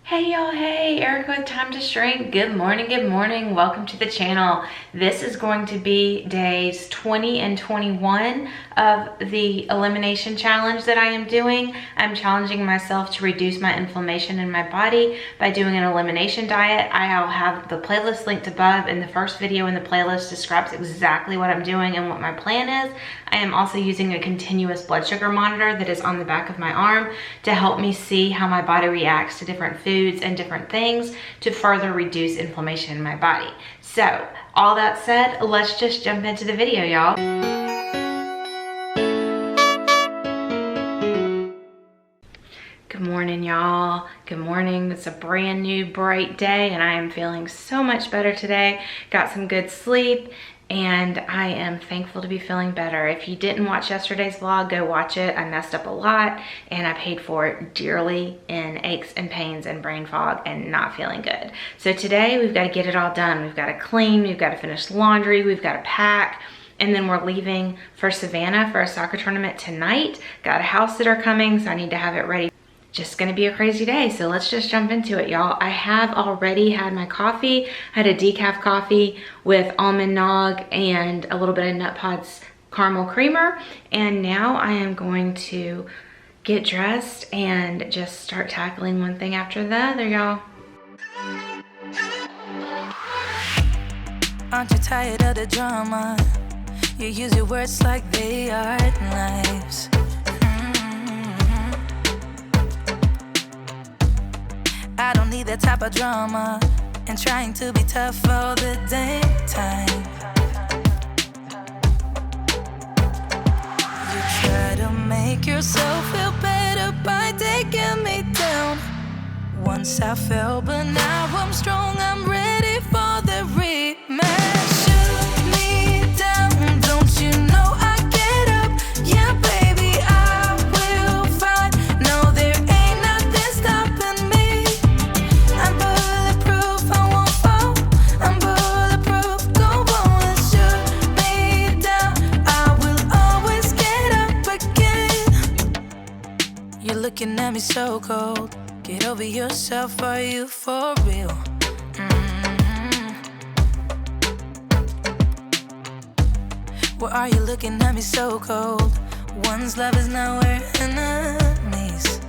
Hey y'all, hey, Erica with Time to Shrink. Good morning, welcome to the channel. This is going to be days 20 and 21 of the elimination challenge that I am doing. I'm challenging myself to reduce my inflammation in my body by doing an elimination diet. I'll have the playlist linked above, and the first video in the playlist describes exactly what I'm doing and what my plan is. I am also using a continuous blood sugar monitor that is on the back of my arm to help me see how my body reacts to different foods and different things to further reduce inflammation in my body. So, all that said, let's just jump into the video, y'all. Good morning, y'all. Good morning. It's a brand new bright day and I am feeling so much better today. Got some good sleep and I am thankful to be feeling better. If you didn't watch yesterday's vlog, go watch it. I messed up a lot and I paid for it dearly in aches and pains and brain fog and not feeling good. So today we've got to get it all done. We've got to clean, we've got to finish laundry, we've got to pack, and then we're leaving for Savannah for a soccer tournament tonight. Got a house sitter coming, so I need to have it ready. Just gonna be a crazy day, so let's just jump into it, y'all. I have already had my coffee. I had a decaf coffee with almond nog and a little bit of Nut Pods caramel creamer, and now I am going to get dressed and just start tackling one thing after the other, y'all. Aren't you tired of the drama? You use your words like they are knives. I don't need that type of drama and trying to be tough all the daytime. You try to make yourself feel better by taking me down. Once I fell, but now I'm strong. I'm ready for the rematch. Shoot me down, don't you know I get up? Yeah, baby, I will fight. No, there ain't nothing stopping me. I'm bulletproof, I won't fall. I'm bulletproof, go on and shoot me down. I will always get up again. You're looking at me so cold. Get over yourself, are you for real? Why are you looking at me so cold? One's love is now we're enemies.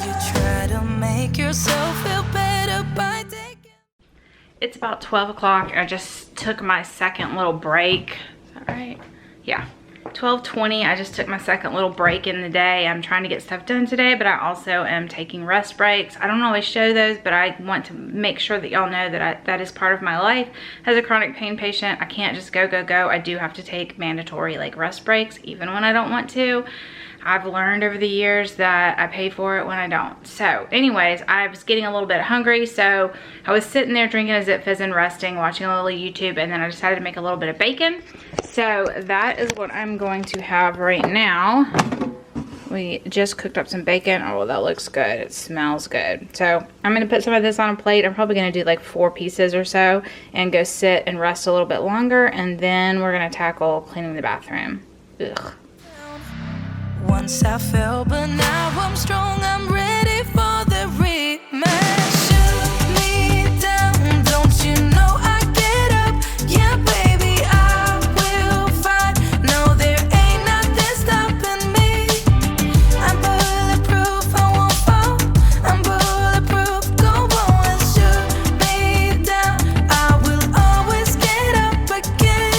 You try to make yourself feel better by taking... It's about 12 o'clock. I just took my second little break. Is that right? Yeah. 12:20, I just took my second little break in the day. I'm trying to get stuff done today, but I also am taking rest breaks. I don't always show those, but I want to make sure that y'all know that that is part of my life. As a chronic pain patient, I can't just go. I do have to take mandatory like rest breaks, even when I don't want to. I've learned over the years that I pay for it when I don't. So anyways, I was getting a little bit hungry, so I was sitting there drinking a Zip Fizz and resting, watching a little YouTube, and then I decided to make a little bit of bacon. So that is what I'm going to have right now. We just cooked up some bacon. Oh, that looks good. It smells good. So I'm going to put some of this on a plate. I'm probably going to do like 4 pieces or so and go sit and rest a little bit longer, and then we're going to tackle cleaning the bathroom. Ugh. Once I fell, but now I'm strong. I'm ready for the rematch. Shoot me down, don't you know I get up? Yeah, baby, I will fight. No, there ain't nothing stopping me. I'm bulletproof, I won't fall. I'm bulletproof, go on and shoot me down. I will always get up again.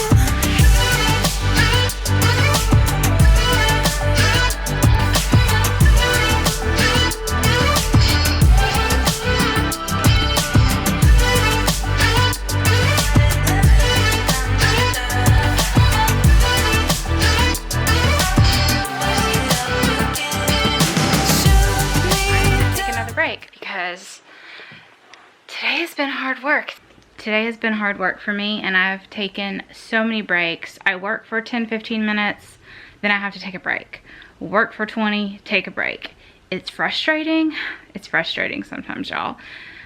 Because today has been hard work. Today has been hard work for me, and I've taken so many breaks. I work for 10-15 minutes, then I have to take a break. Work for 20, take a break. It's frustrating. It's frustrating sometimes, y'all,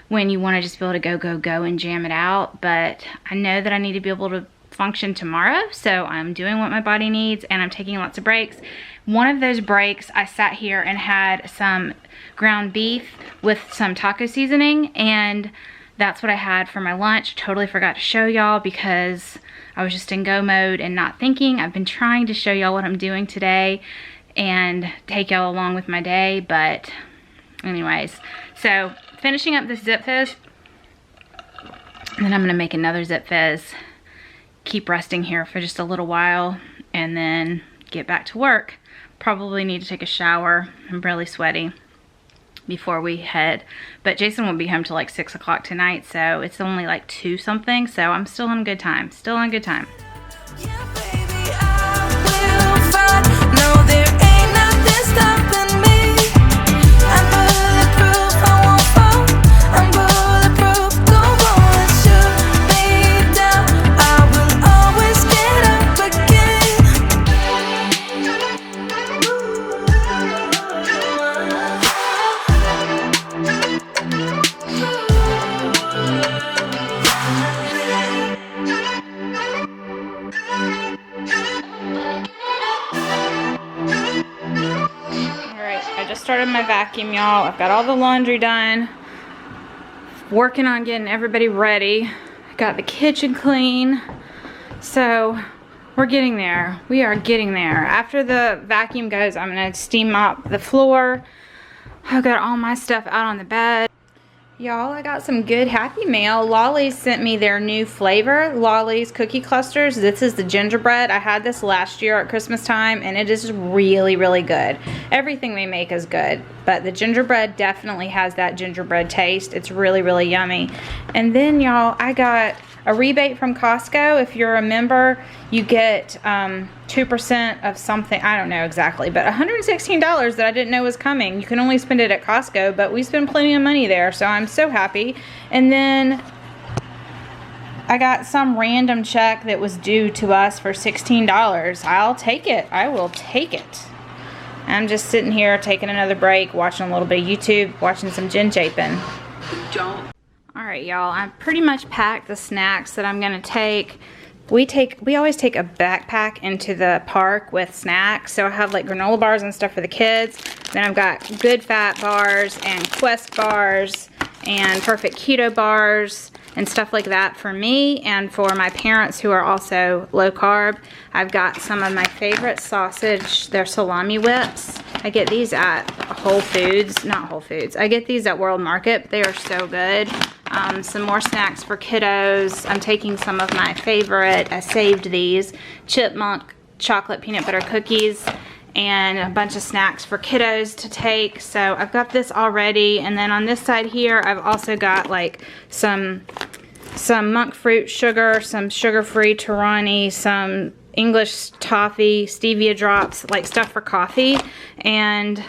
when you want to just be able to go and jam it out. But I know that I need to be able to function tomorrow, so I'm doing what my body needs and I'm taking lots of breaks. one of those breaks, I sat here and had some ground beef with some taco seasoning, and that's what I had for my lunch. Totally forgot to show y'all because I was just in go mode and not thinking. I've been trying to show y'all what I'm doing today and take y'all along with my day, but anyways. So finishing up this Zip Fizz, and then I'm gonna make another Zip Fizz, keep resting here for just a little while, and then get back to work. Probably need to take a shower. I'm really sweaty before we head, but Jason won't be home till like 6 o'clock tonight, so it's only like 2 something, so I'm still on good time, still on good time. Yeah, baby, I will find. No, there ain't nothing stopping me. I'm bulletproof, I won't fall. I'm bulletproof, go on and shoot me down. I will always get up Started my vacuum, y'all. I've got all the laundry done, working on getting everybody ready. Got the kitchen clean, so we're getting there. We are getting there. After the vacuum goes, I'm gonna steam mop the floor. I've got all my stuff out on the bed. Y'all, I got some good Happy Mail. Lolly's sent me their new flavor, Lolly's cookie clusters. This is the gingerbread. I had this last year at Christmas time, and it is really, really good. Everything they make is good, but the gingerbread definitely has that gingerbread taste. It's really, really yummy. And then, y'all, I got a rebate from Costco. If you're a member, you get 2% of something. I don't know exactly, but $116 that I didn't know was coming. You can only spend it at Costco, but we spend plenty of money there, so I'm so happy. And then I got some random check that was due to us for $16. I'll take it. I will take it. I'm just sitting here taking another break, watching a little bit of YouTube, watching some gin japing. Don't. Alright, y'all, I pretty much packed the snacks that I'm gonna take. We always take a backpack into the park with snacks. So I have like granola bars and stuff for the kids. Then I've got Good Fat bars and Quest bars and Perfect Keto bars and stuff like that for me and for my parents who are also low carb. I've got some of my favorite sausage, they're salami whips. I get these at Whole Foods, not Whole Foods. I get these at World Market. They are so good. Some more snacks for kiddos. I'm taking some of my favorite, I saved these, Chipmunk chocolate peanut butter cookies and a bunch of snacks for kiddos to take. So I've got this already. And then on this side here, I've also got like some monk fruit sugar, some sugar-free Torani, some English toffee, stevia drops, like stuff for coffee. And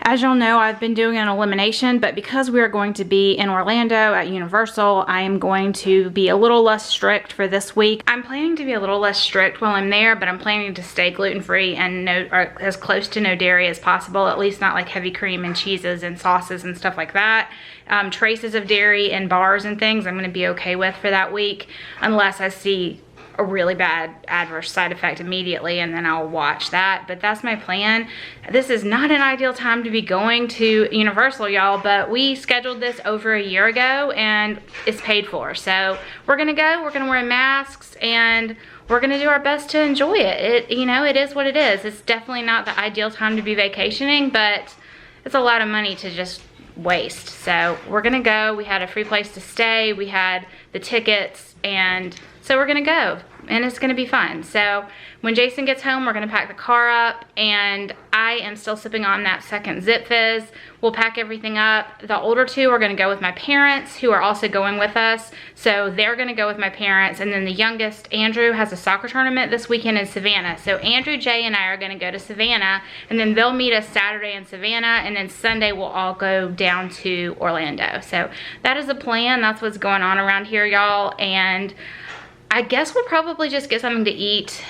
as y'all know, I've been doing an elimination, but because we are going to be in Orlando at Universal, I am going to be a little less strict for this week. I'm planning to be a little less strict while I'm there, but I'm planning to stay gluten-free and or as close to no dairy as possible, at least not like heavy cream and cheeses and sauces and stuff like that. Traces of dairy and bars and things I'm going to be okay with for that week, unless I see a really bad adverse side effect immediately, and then I'll watch that. But that's my plan. This is not an ideal time to be going to Universal, y'all, but we scheduled this over a year ago and it's paid for. So we're gonna go, we're gonna wear masks, and we're gonna do our best to enjoy it. You know, it is what it is. It's definitely not the ideal time to be vacationing, but it's a lot of money to just waste. So we're gonna go. We had a free place to stay, we had the tickets, and so we're gonna go, and it's gonna be fun. So when Jason gets home, we're gonna pack the car up, and I am still sipping on that second Zip Fizz. We'll pack everything up. The older two are gonna go with my parents, who are also going with us. So they're gonna go with my parents, and then the youngest, Andrew, has a soccer tournament this weekend in Savannah. So Andrew, Jay, and I are gonna go to Savannah, and then they'll meet us Saturday in Savannah, and then Sunday we'll all go down to Orlando. So that is the plan. That's what's going on around here, y'all. And I guess we'll probably just get something to eat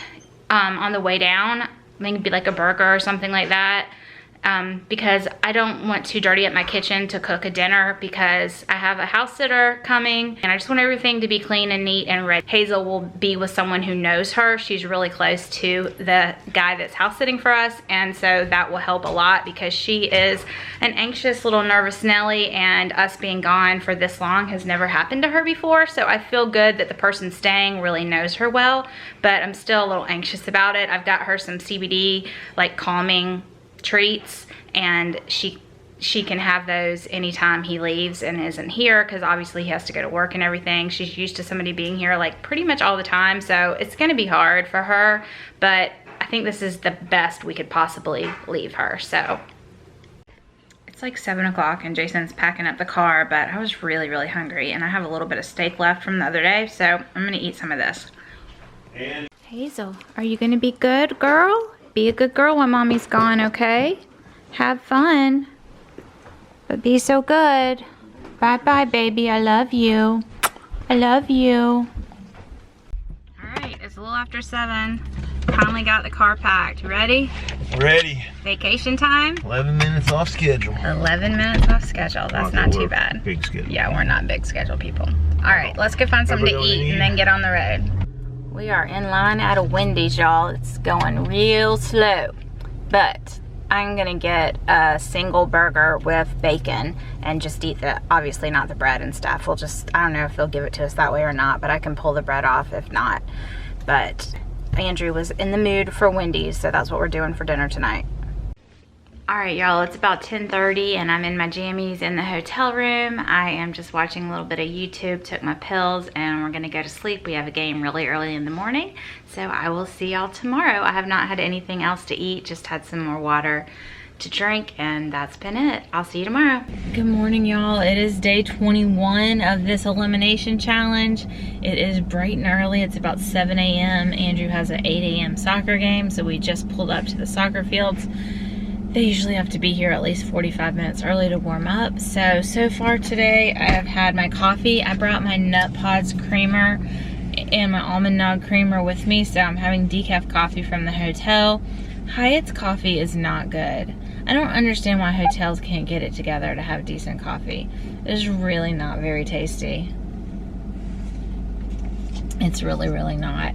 on the way down. Maybe like a burger or something like that. because I don't want to dirty up my kitchen to cook a dinner because I have a house sitter coming and I just want everything to be clean and neat and ready. Hazel will be with someone who knows her. She's really close to the guy that's house sitting for us, and so that will help a lot because she is an anxious little nervous Nelly, and us being gone for this long has never happened to her before. So I feel good that the person staying really knows her well, but I'm still a little anxious about it. I've got her some CBD like calming treats, and she can have those anytime he leaves and isn't here, because obviously he has to go to work and everything. She's used to somebody being here like pretty much all the time, so it's gonna be hard for her, but I think this is the best we could possibly leave her. So it's like 7 o'clock and Jason's packing up the car, but I was really, really hungry and I have a little bit of steak left from the other day, so I'm gonna eat some of this. And Hazel, are you gonna be good, girl? Be a good girl when mommy's gone, okay? Have fun. But be so good. Bye-bye, baby. I love you. I love you. Alright, it's a little after 7. Finally got the car packed. Ready? Ready. Vacation time? 11 minutes off schedule. 11 minutes off schedule. That's not too bad. Big schedule. Yeah, we're not big schedule people. Alright, let's go find something to eat and then get on the road. We are in line at a Wendy's, y'all. It's going real slow, but I'm gonna get a single burger with bacon and just eat the, obviously not the bread and stuff. We'll just, I don't know if they'll give it to us that way or not, but I can pull the bread off if not. But Andrew was in the mood for Wendy's, so that's what we're doing for dinner tonight. All right, y'all, it's about 10:30 and I'm in my jammies in the hotel room. I am just watching a little bit of YouTube, took my pills, and we're gonna go to sleep. We have a game really early in the morning, so I will see y'all tomorrow. I have not had anything else to eat, just had some more water to drink, and that's been it. I'll see you tomorrow. Good morning, y'all. It is day 21 of this elimination challenge. It is bright and early. It's about 7 a.m. Andrew has an 8 a.m. soccer game, so we just pulled up to the soccer fields. They usually have to be here at least 45 minutes early to warm up. So far today, I have had my coffee. I brought my Nut Pods creamer and my Almond Nog creamer with me, so I'm having decaf coffee from the hotel. Hyatt's coffee is not good. I don't understand why hotels can't get it together to have decent coffee. It is really not very tasty. It's really, really not.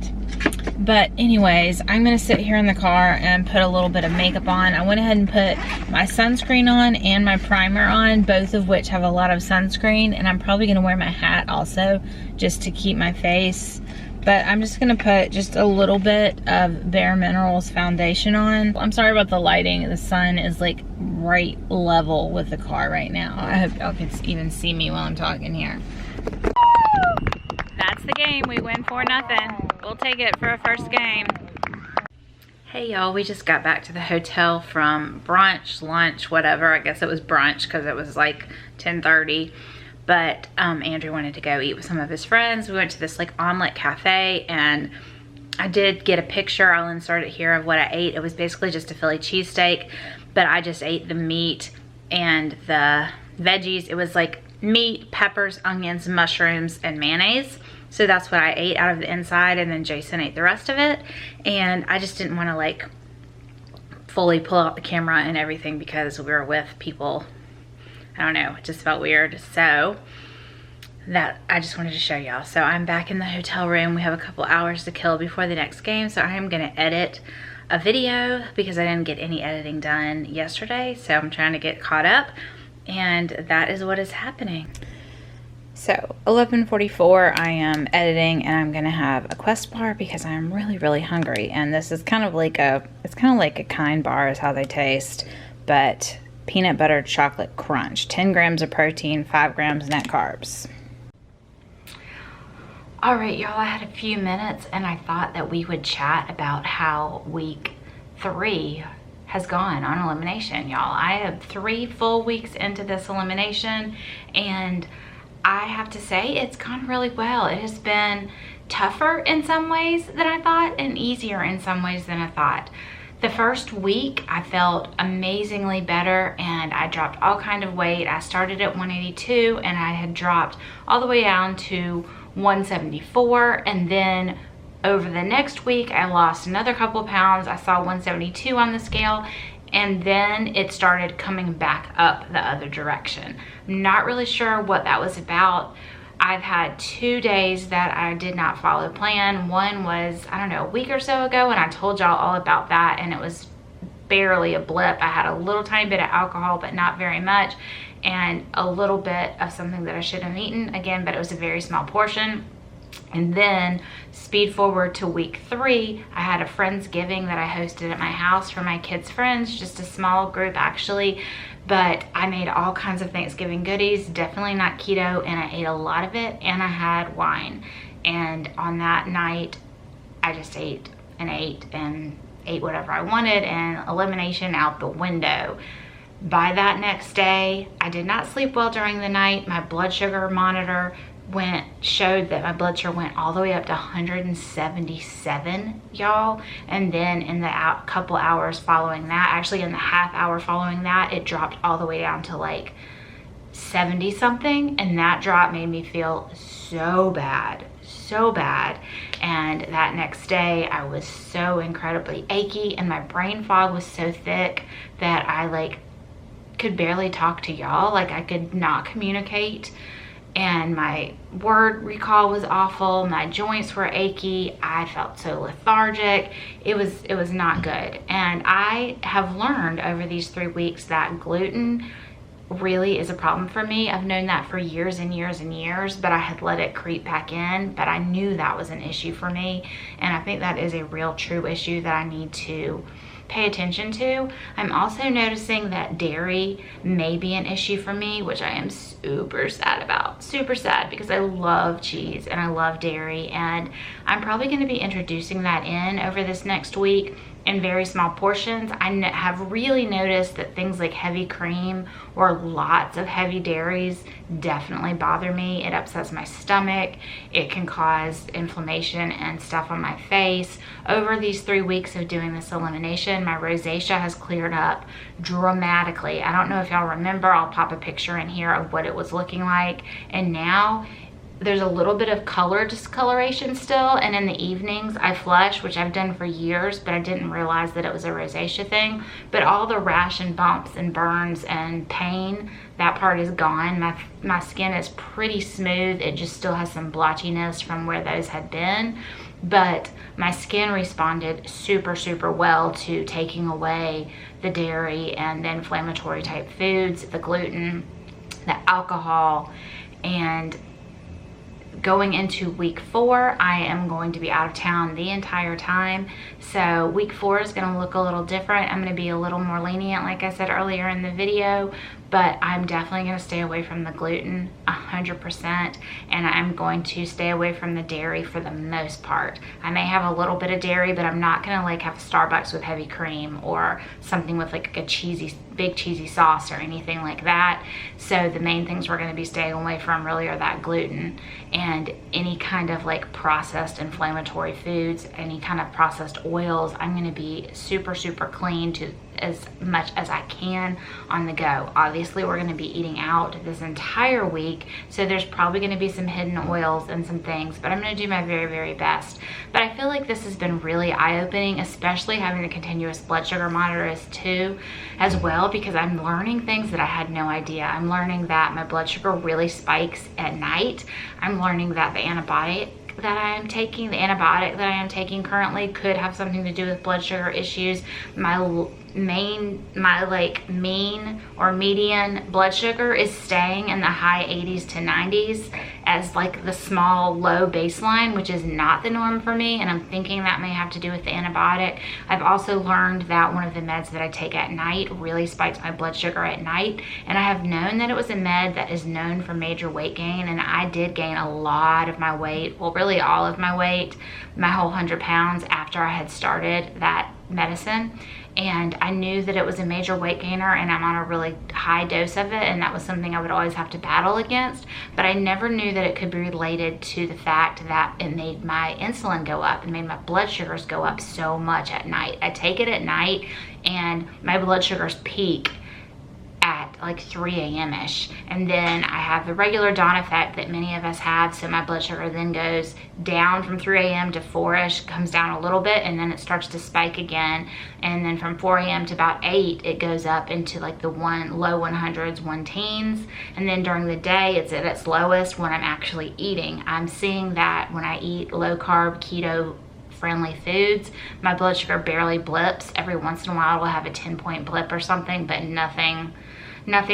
But anyways, I'm gonna sit here in the car and put a little bit of makeup on. I went ahead and put my sunscreen on and my primer on, both of which have a lot of sunscreen, and I'm probably gonna wear my hat also just to keep my face. But I'm just gonna put just a little bit of Bare Minerals foundation on. I'm sorry about the lighting. The sun is like right level with the car right now. I hope y'all can even see me while I'm talking here. That's the game. We win 4-0. We'll take it for a first game. Hey y'all, we just got back to the hotel from brunch, lunch, whatever. I guess it was brunch because it was like 10:30. But Andrew wanted to go eat with some of his friends. We went to this like omelet cafe, and I did get a picture. I'll insert it here of what I ate. It was basically just a Philly cheesesteak, but I just ate the meat and the veggies. It was like meat, peppers, onions, mushrooms, and mayonnaise. So that's what I ate out of the inside, and then Jason ate the rest of it. And I just didn't want to like fully pull out the camera and everything because we were with people. I don't know, it just felt weird. So that I just wanted to show y'all. So I'm back in the hotel room. We have a couple hours to kill before the next game. So I'm gonna edit a video because I didn't get any editing done yesterday. So I'm trying to get caught up, and that is what is happening. So 11:44, I am editing, and I'm gonna have a Quest bar because I'm really, really hungry. And this is kind of like a Kind bar is how they taste, but peanut butter chocolate crunch, 10 grams of protein, 5 grams net carbs. All right, y'all, I had a few minutes and I thought that we would chat about how week 3 has gone on elimination, y'all. I have 3 full weeks into this elimination, and I have to say it's gone really well. It has been tougher in some ways than I thought and easier in some ways than I thought. The first week I felt amazingly better, and I dropped all kind of weight. I started at 182 and I had dropped all the way down to 174, and then over the next week I lost another couple of pounds. I saw 172 on the scale, and then it started coming back up the other direction. I'm not really sure what that was about. I've had 2 days that I did not follow plan. One was, I don't know, a week or so ago, and I told y'all all about that, and it was barely a blip. I had a little tiny bit of alcohol, but not very much, and a little bit of something that I shouldn't have eaten, again, but it was a very small portion. And then speed forward to week 3, I had a Friendsgiving that I hosted at my house for my kids' friends, just a small group actually, but I made all kinds of Thanksgiving goodies, definitely not keto, and I ate a lot of it, and I had wine. And on that night, I just ate and ate and ate whatever I wanted, and elimination out the window. By that next day, I did not sleep well during the night. My blood sugar monitor showed that my blood sugar went all the way up to 177, y'all. And then in the couple hours following that, actually in the half hour following that, it dropped all the way down to like 70 something. And that drop made me feel so bad, so bad. And that next day I was so incredibly achy, and my brain fog was so thick that I like could barely talk to y'all. Like I could not communicate, and my word recall was awful. My joints were achy. I felt so lethargic. It was not good. And I have learned over these 3 weeks that gluten really is a problem for me. I've known that for years and years and years, but I had let it creep back in, but I knew that was an issue for me. And I think that is a real true issue that I need to pay attention to. I'm also noticing that dairy may be an issue for me, which I am super sad about. Super sad, because I love cheese and I love dairy, and I'm probably going to be introducing that in over this next week in very small portions. I have really noticed that things like heavy cream or lots of heavy dairies definitely bother me. It upsets my stomach. It can cause inflammation and stuff on my face. Over these 3 weeks of doing this elimination, my rosacea has cleared up dramatically. I don't know if y'all remember, I'll pop a picture in here of what it was looking like. And now there's a little bit of color discoloration still, and in the evenings I flush, which I've done for years, but I didn't realize that it was a rosacea thing. But all the rash and bumps and burns and pain, that part is gone. My skin is pretty smooth. It just still has some blotchiness from where those had been, but my skin responded super, super well to taking away the dairy and the inflammatory type foods, the gluten, the alcohol. And going into week 4, I am going to be out of town the entire time. So week 4 is going to look a little different. I'm going to be a little more lenient, like I said earlier in the video, but I'm definitely going to stay away from the gluten 100%, and I'm going to stay away from the dairy for the most part. I may have a little bit of dairy, but I'm not going to like have a Starbucks with heavy cream or something with like a big cheesy sauce or anything like that. So the main things we're going to be staying away from really are that gluten and any kind of like processed inflammatory foods, any kind of processed oils. I'm going to be super, super clean to as much as I can on the go. Obviously, we're going to be eating out this entire week, so there's probably going to be some hidden oils and some things, but I'm going to do my very, very best. But I feel like this has been really eye-opening, especially having the continuous blood sugar monitor as well, because I'm learning things that I had no idea. I'm learning that my blood sugar really spikes at night. I'm learning that the antibiotic that I am taking currently could have something to do with blood sugar issues. My mean or median blood sugar is staying in the high 80s to 90s as like the small low baseline, which is not the norm for me, and I'm thinking that may have to do with the antibiotic. I've also learned that one of the meds that I take at night really spikes my blood sugar at night, and I have known that it was a med that is known for major weight gain, and I did gain a lot of my weight, well really all of my weight, my whole 100 pounds after I had started that medicine. And I knew that it was a major weight gainer, and I'm on a really high dose of it, and that was something I would always have to battle against. But I never knew that it could be related to the fact that it made my insulin go up and made my blood sugars go up so much at night. I take it at night, and my blood sugars peak at like 3 a.m.-ish. And then I have the regular dawn effect that many of us have, so my blood sugar then goes down from 3 a.m. to 4-ish, comes down a little bit, and then it starts to spike again. And then from 4 a.m. to about 8, it goes up into like the low 100s, 110s. And then during the day, it's at its lowest when I'm actually eating. I'm seeing that when I eat low carb, keto friendly foods, my blood sugar barely blips. Every once in a while, it'll have a 10-point blip or something, but nothing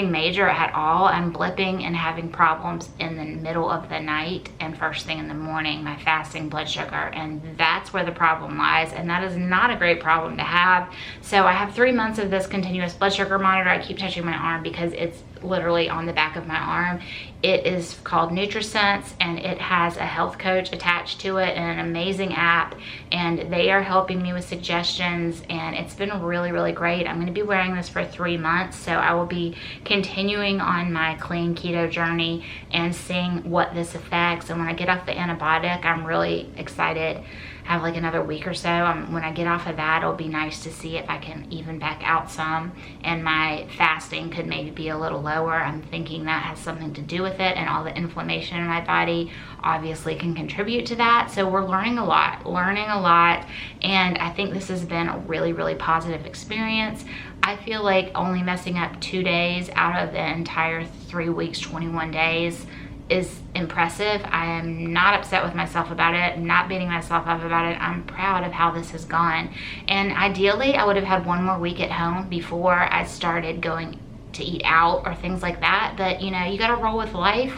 major at all. I'm blipping and having problems in the middle of the night and first thing in the morning, my fasting blood sugar, and that's where the problem lies, and that is not a great problem to have. So I have 3 months of this continuous blood sugar monitor. I keep touching my arm because it's literally on the back of my arm. It is called Nutri-Sense, and it has a health coach attached to it and an amazing app, and they are helping me with suggestions, and it's been really, really great. I'm going to be wearing this for 3 months, so I will be continuing on my clean keto journey and seeing what this affects. And when I get off the antibiotic, I'm really excited. I have like another week or so. When I get off of that, it'll be nice to see if I can even back out some, and my fasting could maybe be a little lower. I'm thinking that has something to do with it, and all the inflammation in my body obviously can contribute to that. So we're learning a lot, and I think this has been a really, really positive experience. I feel like only messing up 2 days out of the entire 3 weeks, 21 days is impressive. I am not upset with myself about it. I'm not beating myself up about it. I'm proud of how this has gone. And ideally, I would have had 1 more week at home before I started going to eat out or things like that. But you know, you gotta roll with life.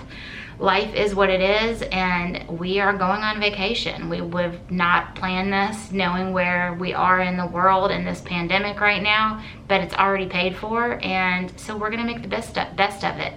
Life is what it is, and we are going on vacation. We would have not planned this knowing where we are in the world in this pandemic right now, but it's already paid for, and so we're gonna make the best of it.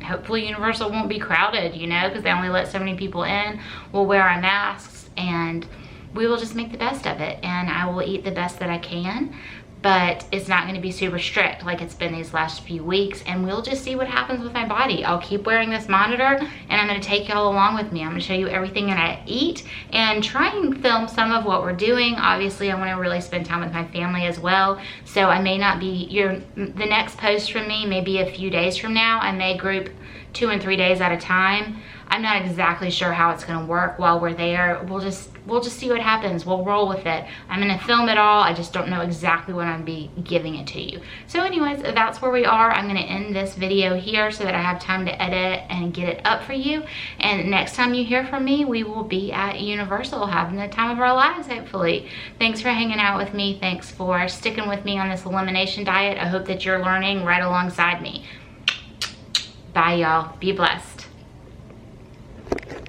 Hopefully Universal won't be crowded, you know, because they only let so many people in. We'll wear our masks, and we will just make the best of it, and I will eat the best that I can. But it's not going to be super strict like it's been these last few weeks, and we'll just see what happens with my body. I'll keep wearing this monitor, and I'm going to take y'all along with me. I'm going to show you everything that I eat and try and film some of what we're doing. Obviously, I want to really spend time with my family as well, so I may not be the next post from me may be a few days from now. I may group 2 and 3 days at a time. I'm not exactly sure how it's going to work while we're there. We'll just see what happens. We'll roll with it. I'm going to film it all. I just don't know exactly when I'm be giving it to you. So anyways, that's where we are. I'm going to end this video here so that I have time to edit and get it up for you. And next time you hear from me, we will be at Universal having the time of our lives, hopefully. Thanks for hanging out with me. Thanks for sticking with me on this elimination diet. I hope that you're learning right alongside me. Bye, y'all. Be blessed.